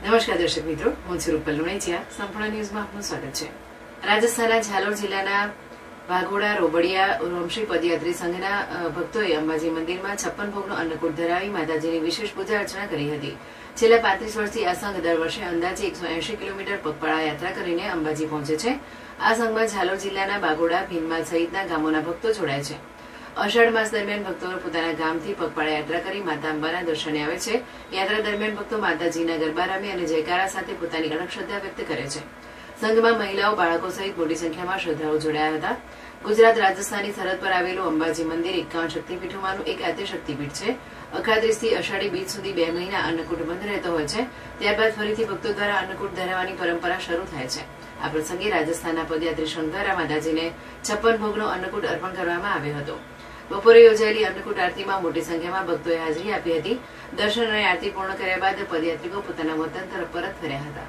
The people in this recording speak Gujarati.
નમસ્કાર દર્શક મિત્રો, હું છું રૂપલ લુણેચિયા. સંપૂર્ણ ન્યૂઝમાં આપનું સ્વાગત છે. રાજસ્થાનના ઝાલોર જિલ્લાના વાઘોડા રોબડિયા રોમશ્રી પદયાત્રી સંઘના ભક્તોએ અંબાજી મંદિરમાં 56 ભોગનો અન્નકૂટ ધરાવી માતાજીની વિશેષ પૂજા અર્ચના કરી હતી. છેલ્લા 35 વર્ષથી આ સંઘ દર વર્ષે અંદાજે 180 કિલોમીટર પગપાળા યાત્રા કરીને અંબાજી પહોંચે છે. આ સંઘમાં ઝાલોર જિલ્લાના બાગોડા, ભીનમાલ સહિતના ગામોના ભક્તો જોડાય છે. અષાઢ માસ દરમિયાન ભક્તો પોતાના ગામથી પગપાળા યાત્રા કરી માતા અંબાના દર્શને આવે છે. યાત્રા દરમિયાન ભક્તો માતાજીના ગરબા રમી અને જયકારા સાથે પોતાની અડગ શ્રદ્ધા વ્યક્ત કરે છે. સંઘમાં મહિલાઓ, બાળકો સહિત મોટી સંખ્યામાં શ્રદ્ધાળુઓ જોડાયા હતા. ગુજરાત રાજસ્થાનની સરહદ પર આવેલું અંબાજી મંદિર 51 શક્તિપીઠોમાંનું એક આદ્ય શક્તિપીઠ છે. અખાત્રીજથી અષાઢી બીજ સુધી 2 મહિના અન્નકૂટ બંધ રહેતો હોય છે. ત્યારબાદ ફરીથી ભક્તો દ્વારા અન્નકૂટ ધરાવવાની પરંપરા શરૂ થાય છે. આ પ્રસંગે રાજસ્થાનના પદયાત્રી સંઘ દ્વારા માતાજીને 56 ભોગનો અન્નકૂટ અર્પણ કરવામાં આવ્યો હતો. બપોરે યોજાયેલી અન્નકૂટ આરતીમાં મોટી સંખ્યામાં ભક્તોએ હાજરી આપી હતી. દર્શન અને આરતી પૂર્ણ કર્યા બાદ પદયાત્રીકો પોતાના વતન તરફ પરત ફર્યા હતા.